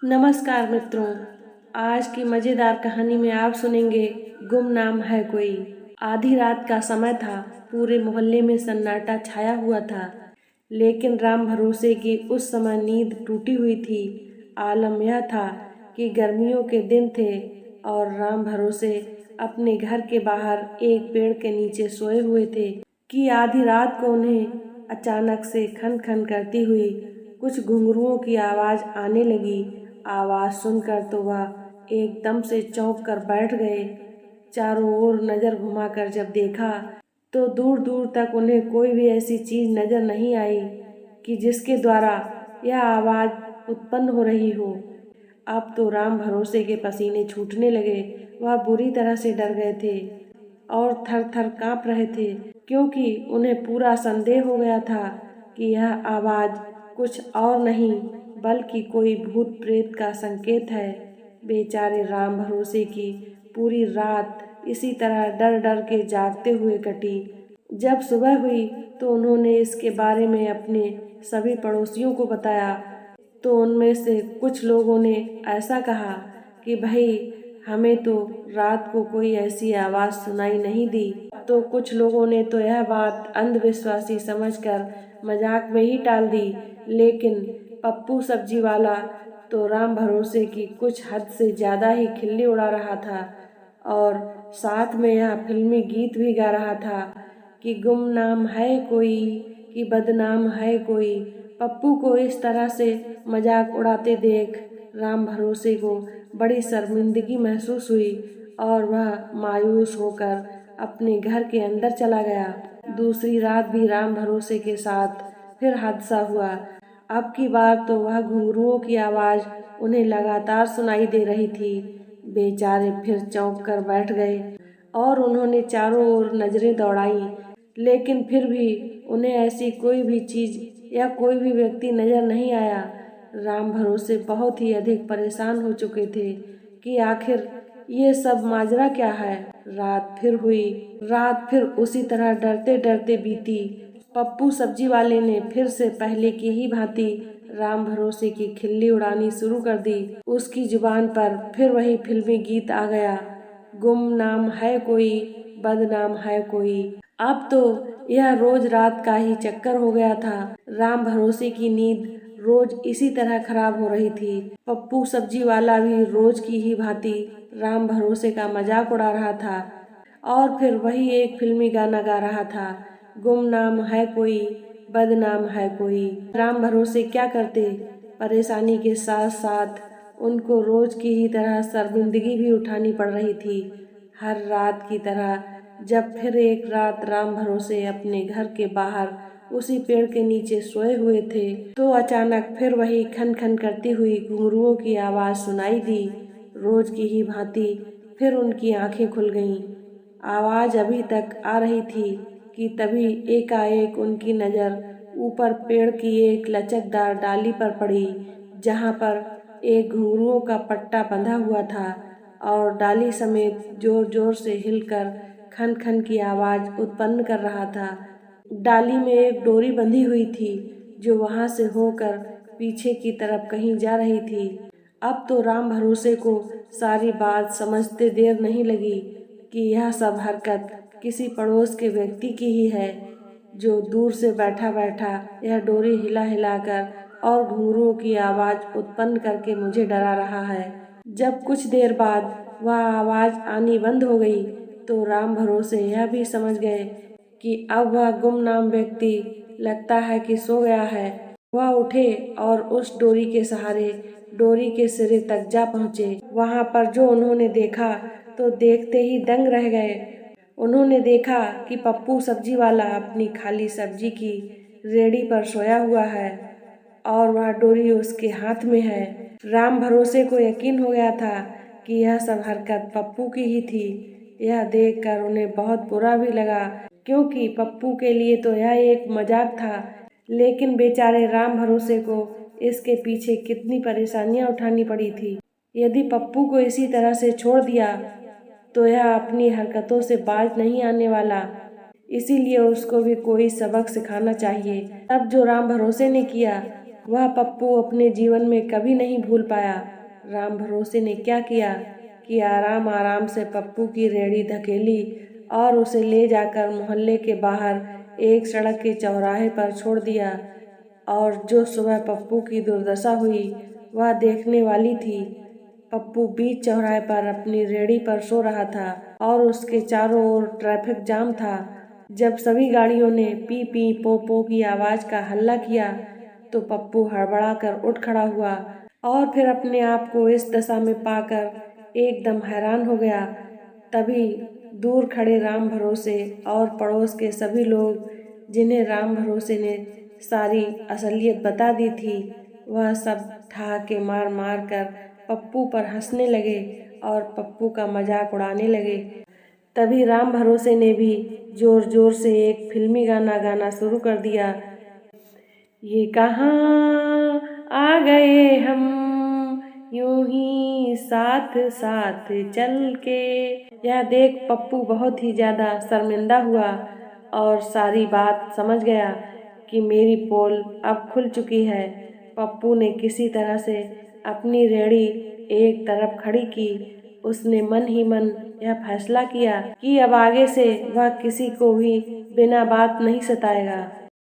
नमस्कार मित्रों, आज की मज़ेदार कहानी में आप सुनेंगे गुमनाम है कोई। आधी रात का समय था। पूरे मोहल्ले में सन्नाटा छाया हुआ था, लेकिन राम भरोसे की उस समय नींद टूटी हुई थी। आलम यह था कि गर्मियों के दिन थे और राम भरोसे अपने घर के बाहर एक पेड़ के नीचे सोए हुए थे कि आधी रात को उन्हें अचानक से खन खन करती हुई कुछ घुंघरुओं की आवाज़ आने लगी। आवाज़ सुनकर तो वह एकदम से चौंक कर बैठ गए। चारों ओर नज़र घुमाकर जब देखा तो दूर दूर तक उन्हें कोई भी ऐसी चीज़ नज़र नहीं आई कि जिसके द्वारा यह आवाज़ उत्पन्न हो रही हो। अब तो राम भरोसे के पसीने छूटने लगे। वह बुरी तरह से डर गए थे और थर थर काँप रहे थे, क्योंकि उन्हें पूरा संदेह हो गया था कि यह आवाज़ कुछ और नहीं बल्कि कोई भूत प्रेत का संकेत है। बेचारे राम भरोसे की पूरी रात इसी तरह डर डर के जागते हुए कटी। जब सुबह हुई तो उन्होंने इसके बारे में अपने सभी पड़ोसियों को बताया, तो उनमें से कुछ लोगों ने ऐसा कहा कि भाई, हमें तो रात को कोई ऐसी आवाज़ सुनाई नहीं दी। तो कुछ लोगों ने तो यह बात अंधविश्वासी समझकर मजाक में ही टाल दी, लेकिन पप्पू सब्जी वाला तो राम भरोसे की कुछ हद से ज़्यादा ही खिल्ली उड़ा रहा था और साथ में यह फिल्मी गीत भी गा रहा था कि गुमनाम है कोई, कि बदनाम है कोई। पप्पू को इस तरह से मजाक उड़ाते देख राम भरोसे को बड़ी शर्मिंदगी महसूस हुई और वह मायूस होकर अपने घर के अंदर चला गया। दूसरी रात भी राम भरोसे के साथ फिर हादसा हुआ। अब की बार तो वह घुंघरुओं की आवाज़ उन्हें लगातार सुनाई दे रही थी। बेचारे फिर चौंक कर बैठ गए और उन्होंने चारों ओर नजरें दौड़ाई, लेकिन फिर भी उन्हें ऐसी कोई भी चीज़ या कोई भी व्यक्ति नजर नहीं आया। राम भरोसे बहुत ही अधिक परेशान हो चुके थे कि आखिर ये सब माजरा क्या है। रात फिर हुई। रात फिर उसी तरह डरते डरते बीती। पप्पू सब्जी वाले ने फिर से पहले की ही भांति राम भरोसे की खिल्ली उड़ानी शुरू कर दी। उसकी जुबान पर फिर वही फिल्मी गीत आ गया, गुमनाम है कोई, बदनाम है कोई। अब तो यह रोज रात का ही चक्कर हो गया था। राम भरोसे की नींद रोज इसी तरह खराब हो रही थी। पप्पू सब्जी वाला भी रोज की ही भांति राम भरोसे का मजाक उड़ा रहा था और फिर वही एक फिल्मी गाना गा रहा था, गुमनाम है कोई, बदनाम है कोई। राम भरोसे क्या करते। परेशानी के साथ साथ उनको रोज की ही तरह शर्मिंदगी भी उठानी पड़ रही थी। हर रात की तरह जब फिर एक रात राम भरोसे अपने घर के बाहर उसी पेड़ के नीचे सोए हुए थे, तो अचानक फिर वही खन खन करती हुई घुंघरुओं की आवाज़ सुनाई दी। रोज की ही भांति फिर उनकी आंखें खुल गईं। आवाज़ अभी तक आ रही थी कि तभी एकाएक उनकी नज़र ऊपर पेड़ की एक लचकदार डाली पर पड़ी, जहाँ पर एक घुंघरुओं का पट्टा बंधा हुआ था और डाली समेत जोर जोर से हिलकर खन खन की आवाज़ उत्पन्न कर रहा था। डाली में एक डोरी बंधी हुई थी जो वहाँ से होकर पीछे की तरफ कहीं जा रही थी। अब तो राम भरोसे को सारी बात समझते देर नहीं लगी कि यह सब हरकत किसी पड़ोस के व्यक्ति की ही है, जो दूर से बैठा बैठा यह डोरी हिला हिलाकर और घुंघरुओं की आवाज़ उत्पन्न करके मुझे डरा रहा है। जब कुछ देर बाद वह आवाज़ आनी बंद हो गई तो राम भरोसे यह भी समझ गए कि अब वह गुमनाम व्यक्ति लगता है कि सो गया है। वह उठे और उस डोरी के सहारे डोरी के सिरे तक जा पहुँचे। वहाँ पर जो उन्होंने देखा तो देखते ही दंग रह गए। उन्होंने देखा कि पप्पू सब्जी वाला अपनी खाली सब्जी की रेडी पर सोया हुआ है और वह डोरी उसके हाथ में है। राम भरोसे को यकीन हो गया था कि यह सब हरकत पप्पू की ही थी। यह देखकर उन्हें बहुत बुरा भी लगा, क्योंकि पप्पू के लिए तो यह एक मजाक था, लेकिन बेचारे राम भरोसे को इसके पीछे कितनी परेशानियां उठानी पड़ी थी। यदि पप्पू को इसी तरह से छोड़ दिया तो यह अपनी हरकतों से बाज नहीं आने वाला, इसीलिए उसको भी कोई सबक सिखाना चाहिए। अब जो राम भरोसे ने किया वह पप्पू अपने जीवन में कभी नहीं भूल पाया। राम भरोसे ने क्या किया कि आराम आराम से पप्पू की रेहड़ी धकेली और उसे ले जाकर मोहल्ले के बाहर एक सड़क के चौराहे पर छोड़ दिया। और जो सुबह पप्पू की दुर्दशा हुई वह देखने वाली थी। पप्पू बीच चौराहे पर अपनी रेहड़ी पर सो रहा था और उसके चारों ओर ट्रैफिक जाम था। जब सभी गाड़ियों ने पी पी पो पो की आवाज़ का हल्ला किया तो पप्पू हड़बड़ा कर उठ खड़ा हुआ और फिर अपने आप को इस दशा में पाकर एकदम हैरान हो गया। तभी दूर खड़े राम भरोसे और पड़ोस के सभी लोग, जिन्हें राम भरोसे ने सारी असलियत बता दी थी, वह सब ठहाके मार मार कर पप्पू पर हंसने लगे और पप्पू का मजाक उड़ाने लगे। तभी राम भरोसे ने भी जोर जोर से एक फिल्मी गाना गाना शुरू कर दिया। ये कहाँ आ गए हम यूं ही साथ साथ चल के। यह देख पप्पू बहुत ही ज्यादा शर्मिंदा हुआ और सारी बात समझ गया कि मेरी पोल अब खुल चुकी है। पप्पू ने किसी तरह से अपनी रेहड़ी एक तरफ खड़ी की। उसने मन ही मन यह फैसला किया कि अब आगे से वह किसी को भी बिना बात नहीं सताएगा।